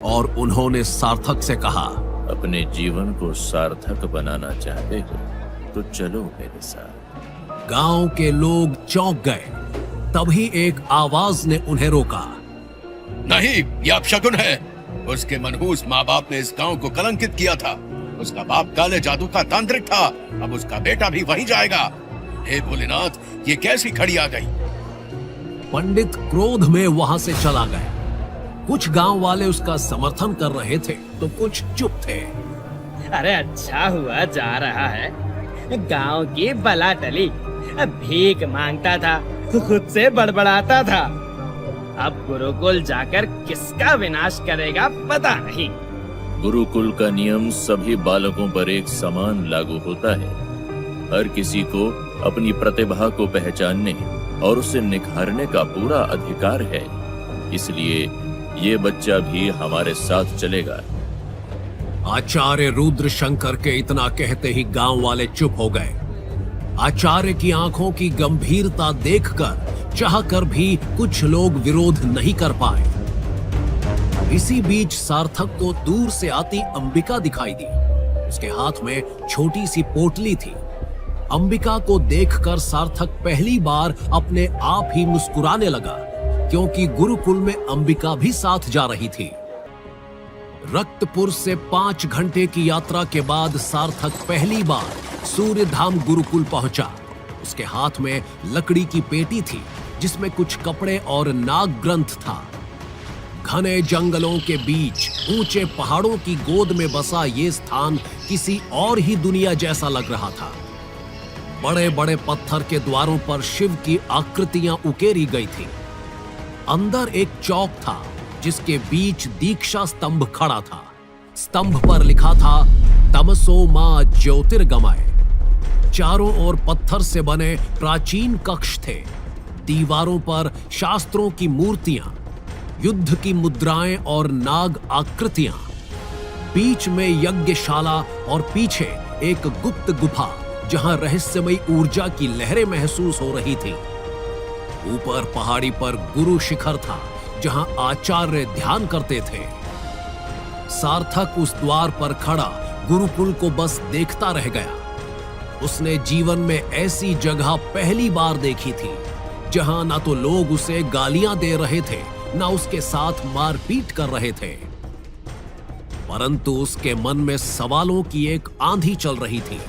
और उन्होंने सार्थक से कहा, अपने जीवन को सार्थक बनाना चाहते हो तो चलो मेरे साथ। गांव के लोग चौंक गए। तभी एक आवाज ने उन्हें रोका। नहीं, ये अपशकुन है। उसके मनहूस माँ बाप ने इस गांव को कलंकित किया था। उसका बाप काले जादू का तांत्रिक था, अब उसका बेटा भी वहीं जाएगा। हे भोलेनाथ, ये कैसी खड़ी आ गई। पंडित क्रोध में वहां से चला गया। कुछ गांव वाले उसका समर्थन कर रहे थे तो कुछ चुप थे। अरे अच्छा हुआ जा रहा है, गांव की बला टली। भीख मांगता था तो खुद से बड़बड़ाता था। अब गुरुकुल जाकर किसका विनाश करेगा पता नहीं। गुरुकुल का नियम सभी बालकों पर एक समान लागू होता है। हर किसी को अपनी प्रतिभा को पहचानने और उसे निखारने का पूरा अधिकार है। इसलिए ये बच्चा भी हमारे साथ चलेगा। आचार्य रुद्र शंकर के इतना कहते ही गांव वाले चुप हो गए। आचार्य की आंखों की गंभीरता देखकर चाहकर भी कुछ लोग विरोध नहीं कर पाए। इसी बीच सार्थक को दूर से आती अंबिका दिखाई दी। उसके हाथ में छोटी सी पोटली थी। अंबिका को देखकर सार्थक पहली बार अपने आप ही मुस्कुराने लगा, क्योंकि गुरुकुल में अंबिका भी साथ जा रही थी। रक्तपुर से 5 घंटे की यात्रा के बाद सार्थक पहली बार सूर्यधाम गुरुकुल पहुंचा। उसके हाथ में लकड़ी की पेटी थी जिसमें कुछ कपड़े और नाग ग्रंथ था। घने जंगलों के बीच ऊंचे पहाड़ों की गोद में बसा ये स्थान किसी और ही दुनिया जैसा लग रहा था। बड़े बड़े पत्थर के द्वारों पर शिव की आकृतियां उकेरी गई थी। अंदर एक चौक था जिसके बीच दीक्षा स्तंभ खड़ा था। स्तंभ पर लिखा था, तमसो मा ज्योतिर्गमय। चारों ओर पत्थर से बने प्राचीन कक्ष थे। दीवारों पर शास्त्रों की मूर्तियां, युद्ध की मुद्राएं और नाग आकृतियां। बीच में यज्ञशाला और पीछे एक गुप्त गुफा जहां रहस्यमयी ऊर्जा की लहरें महसूस हो रही थी। ऊपर पहाड़ी पर गुरु शिखर था जहां आचार्य ध्यान करते थे। सार्थक उस द्वार पर खड़ा गुरुकुल को बस देखता रह गया। उसने जीवन में ऐसी जगह पहली बार देखी थी जहां ना तो लोग उसे गालियां दे रहे थे, ना उसके साथ मारपीट कर रहे थे, परंतु उसके मन में सवालों की एक आंधी चल रही थी।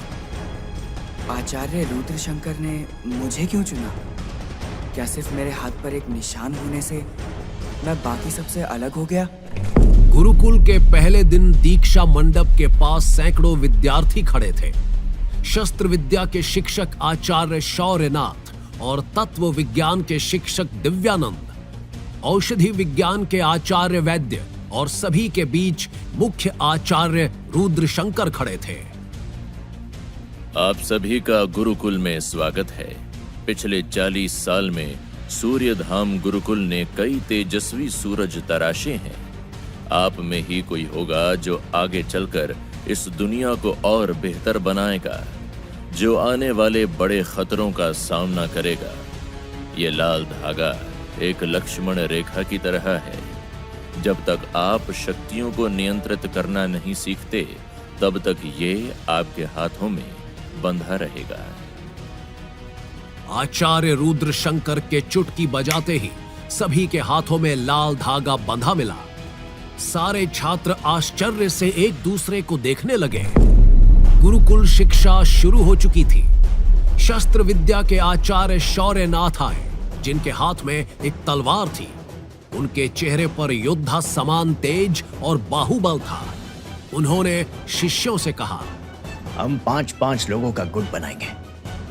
आचार्य रुद्र शंकर ने मुझे क्यों चुना? क्या सिर्फ मेरे हाथ पर एक निशान होने से मैं बाकी सबसे अलग हो गया? गुरुकुल के पहले दिन दीक्षा मंडप के पास सैकड़ों विद्यार्थी खड़े थे। शस्त्र विद्या के शिक्षक आचार्य शौर्यनाथ और तत्व विज्ञान के शिक्षक दिव्यानंद, औषधि विज्ञान के आचार्य वैद्य और सभी के बीच मुख्य आचार्य रुद्र शंकर खड़े थे। आप सभी का गुरुकुल में स्वागत है। पिछले 40 साल में सूर्यधाम गुरुकुल ने कई तेजस्वी सूरज तराशे हैं। आप में ही कोई होगा जो आगे चलकर इस दुनिया को और बेहतर बनाएगा, जो आने वाले बड़े खतरों का सामना करेगा। ये लाल धागा एक लक्ष्मण रेखा की तरह है। जब तक आप शक्तियों को नियंत्रित करना नहीं सीखते, तब तक ये आपके हाथों में बंधा रहेगा। आचार्य रुद्र शंकर के चुटकी बजाते ही सभी के हाथों में लाल धागा बंधा मिला। सारे छात्र आश्चर्य से एक दूसरे को देखने लगे। गुरुकुल शिक्षा शुरू हो चुकी थी। शस्त्र विद्या के आचार्य शौर्यनाथ आए, जिनके हाथ में एक तलवार थी। उनके चेहरे पर योद्धा समान तेज और बाहुबल था। उन्होंने शिष्यों से कहा, हम 5-5 लोगों का गुट बनाएंगे।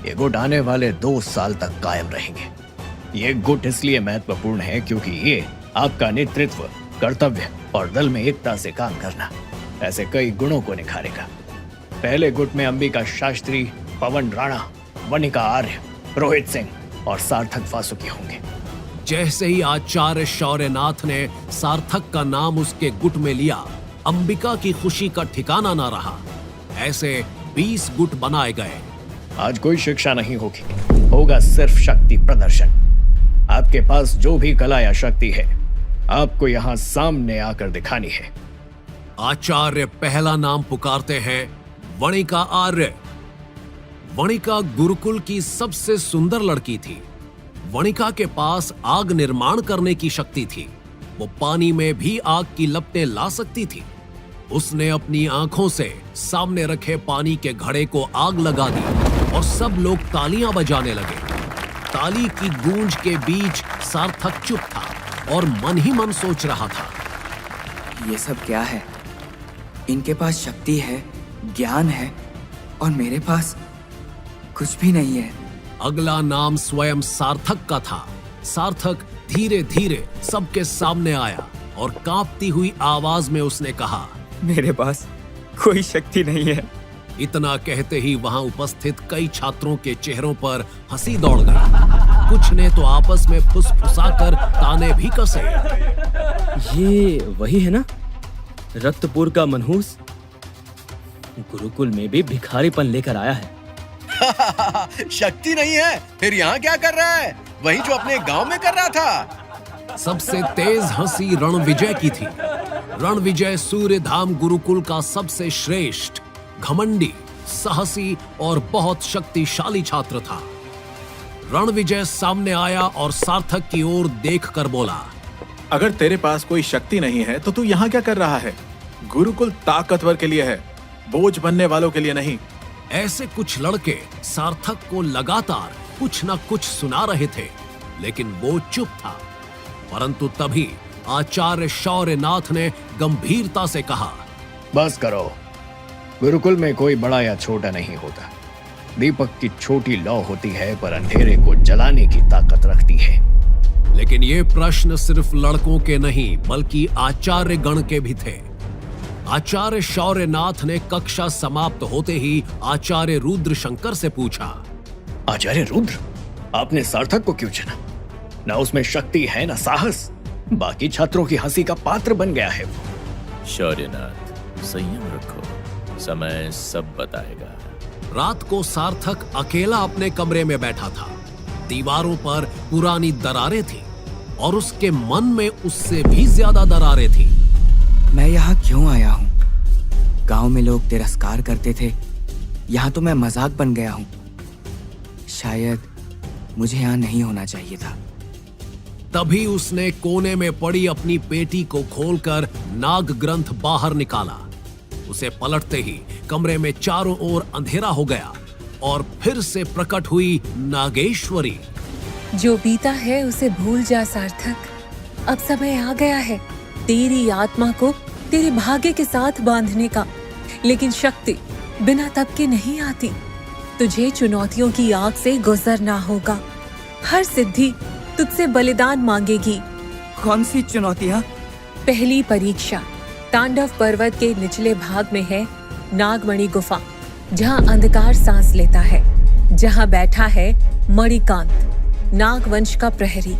ये गुट आने वाले 2 साल तक कायम रहेंगे। ये गुट इसलिए महत्वपूर्ण है क्योंकि ये आपका नेतृत्व, कर्तव्य और दल में एकता से काम करना ऐसे कई गुणों को निखारेगा। पहले गुट में अंबिका शास्त्री, पवन राणा, वनिका आर्य, रोहित सिंह और सार्थक वासुकी होंगे। जैसे ही आचार्य शौर्यनाथ ने सार्थक का नाम उसके गुट में लिया, अंबिका की खुशी का ठिकाना ना रहा। ऐसे 20 गुट बनाए गए। आज कोई शिक्षा नहीं होगी, होगा सिर्फ शक्ति प्रदर्शन। आपके पास जो भी कला या शक्ति है, आपको यहाँ सामने आकर दिखानी है। आचार्य पहला नाम पुकारते हैं वणिका आर्य। वणिका गुरुकुल की सबसे सुंदर लड़की थी। वणिका के पास आग निर्माण करने की शक्ति थी। वो पानी में भी आग की लपटें ला सकती थी। उसने अपनी आंखों से सामने रखे पानी के घड़े को आग लगा दी और सब लोग तालियां बजाने लगे। ताली की गूंज के बीच सार्थक चुप था और मन ही मन सोच रहा था, ये सब क्या है? इनके पास शक्ति है, ज्ञान है, और मेरे पास कुछ भी नहीं है। अगला नाम स्वयं सार्थक का था। सार्थक धीरे धीरे सबके सामने आया और कांपती हुई आवाज में उसने कहा, मेरे पास कोई शक्ति नहीं है। इतना कहते ही वहां उपस्थित कई छात्रों के चेहरों पर हंसी दौड़ गई। कुछ ने तो आपस में फुसफुसाकर ताने भी कसे। ये वही है ना, रक्तपुर का मनहूस? गुरुकुल में भी भिखारीपन लेकर आया है। शक्ति नहीं है, फिर यहाँ क्या कर रहा है? वही जो अपने गांव में कर रहा था। सबसे तेज हंसी रणविजय की थी। रणविजय सूर्यधाम गुरुकुल का सबसे श्रेष्ठ, घमंडी, साहसी और बहुत शक्तिशाली छात्र था। रणविजय सामने आया और सार्थक की ओर देखकर बोला, अगर तेरे पास कोई शक्ति नहीं है तो तू यहाँ क्या कर रहा है? गुरुकुल ताकतवर के लिए है, बोझ बनने वालों के लिए नहीं। ऐसे कुछ लड़के सार्थक को लगातार कुछ न कुछ सुना रहे थे, लेकिन वो चुप था। परंतु तभी आचार्य शौर्यनाथ ने गंभीरता से कहा, बस करो। गुरुकुल में कोई बड़ा या छोटा नहीं होता। दीपक की छोटी लौ होती है पर अंधेरे को जलाने की ताकत रखती है। लेकिन ये प्रश्न सिर्फ लड़कों के नहीं बल्कि आचार्य गण के भी थे। आचार्य शौर्यनाथ ने कक्षा समाप्त होते ही आचार्य रुद्र शंकर से पूछा, आचार्य रुद्र, आपने सार्थक को क्यों चुना? ना उसमें शक्ति है ना साहस। बाकी छात्रों की हंसी का पात्र बन गया है वो। शौर्यनाथ, संयम रखो, समय सब बताएगा। रात को सार्थक अकेला अपने कमरे में बैठा था। दीवारों पर पुरानी दरारें थी और उसके मन में उससे भी ज्यादा दरारें थी। मैं यहाँ क्यों आया हूँ? गांव में लोग तिरस्कार करते थे, यहाँ तो मैं मजाक बन गया हूँ। शायद मुझे यहाँ नहीं होना चाहिए था। तभी उसने कोने में पड़ी अपनी पेटी को खोलकर नाग ग्रंथ बाहर निकाला। उसे पलटते ही कमरे में चारों ओर अंधेरा हो गया और फिर से प्रकट हुई नागेश्वरी। जो बीता है उसे भूल जा सार्थक, अब समय आ गया है तेरी आत्मा को तेरे भाग्य के साथ बांधने का। लेकिन शक्ति बिना तप के नहीं आती। तुझे चुनौतियों की आग से गुजरना होगा। हर सिद्धि तुझसे बलिदान मांगेगी। कौन सी चुनौतियाँ? पहली परीक्षा तांडव पर्वत के निचले भाग में है नागमणि गुफा, जहाँ अंधकार सांस लेता है, जहाँ बैठा है मणिकांत, नागवंश का प्रहरी।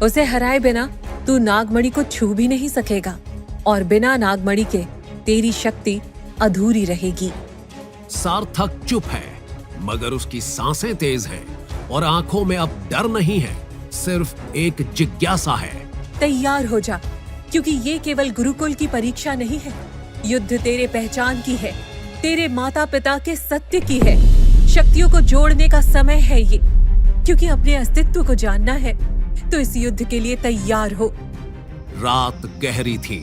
उसे हराए बिना तू नागमणि को छू भी नहीं सकेगा और बिना नागमणि के तेरी शक्ति अधूरी रहेगी। सार्थक चुप है, मगर उसकी सांसें तेज हैं और आंखों में अब डर नहीं है, सिर्फ एक जिज्ञासा है। तैयार हो जा, क्योंकि ये केवल गुरुकुल की परीक्षा नहीं है। युद्ध तेरे पहचान की है, तेरे माता पिता के सत्य की है। शक्तियों को जोड़ने का समय है ये, क्योंकि अपने अस्तित्व को जानना है तो इस युद्ध के लिए तैयार हो। रात गहरी थी।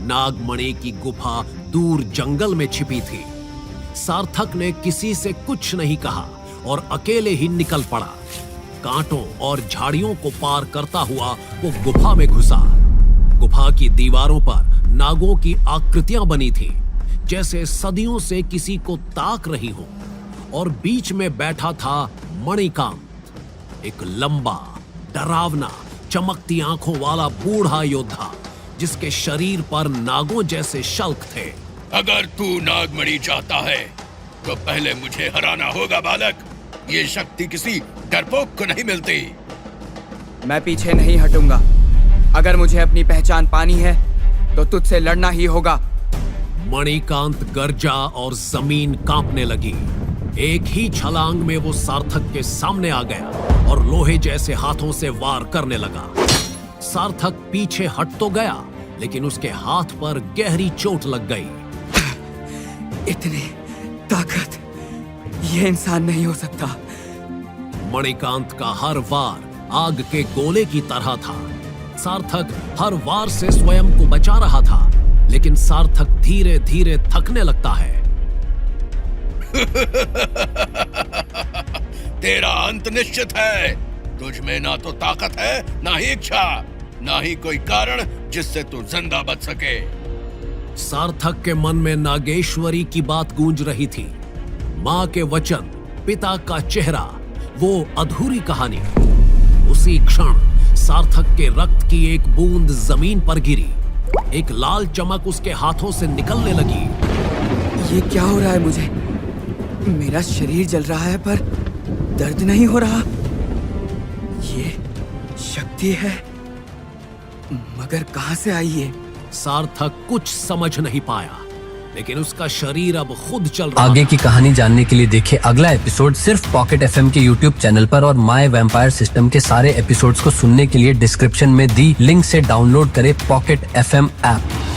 नागमणि की गुफा दूर जंगल में छिपी थी। सार्थक ने किसी से कुछ नहीं कहा और अकेले ही निकल पड़ा। कांटों और झाड़ियों को पार करता हुआ वो गुफा में घुसा। गुफा की दीवारों पर नागों की आकृतियां बनी थी, जैसे सदियों से किसी को ताक रही हो। और बीच में बैठा था मणिकांत, एक लंबा, डरावना, चमकती आंखों वाला बूढ़ा योद्धा, जिसके शरीर पर नागों जैसे शल्क थे। अगर तू नागमणि चाहता है तो पहले मुझे हराना होगा बालक। ये शक्ति किसी डरपोक को नहीं मिलती। मैं पीछे नहीं हटूंगा। अगर मुझे अपनी पहचान पानी है तो तुझसे लड़ना ही होगा। मणिकांत गरजा और जमीन कांपने लगी। एक ही छलांग में वो सार्थक के सामने आ गया और लोहे जैसे हाथों से वार करने लगा। सार्थक पीछे हट तो गया, लेकिन उसके हाथ पर गहरी चोट लग गई। इतनी ताकत ये इंसान नहीं हो सकता। मणिकांत का हर वार आग के गोले की तरह था। सार्थक हर वार से स्वयं को बचा रहा था, लेकिन सार्थक धीरे धीरे थकने लगता है। तेरा अंत निश्चित है। तुझ में ना तो ताकत है, ना ही इच्छा, ना ही कोई कारण जिससे तू जिंदा बच सके। सार्थक के मन में नागेश्वरी की बात गूंज रही थी। मां के वचन, पिता का चेहरा, वो अधूरी कहानी। उसी क्षण सार्थक के रक्त की एक बूंद जमीन पर गिरी। एक लाल चमक उसके हाथों से निकलने लगी। ये क्या हो रहा है मुझे? मेरा शरीर जल रहा है पर दर्द नहीं हो रहा। ये शक्ति है, मगर कहां से आई है? सार्थक कुछ समझ नहीं पाया, लेकिन उसका शरीर अब खुद चल रहा आगे था। की कहानी जानने के लिए देखिए अगला एपिसोड सिर्फ पॉकेट एफएम के यूट्यूब चैनल पर, और माय वैम्पायर सिस्टम के सारे एपिसोड्स को सुनने के लिए डिस्क्रिप्शन में दी लिंक से डाउनलोड करें पॉकेट एफएम ऐप।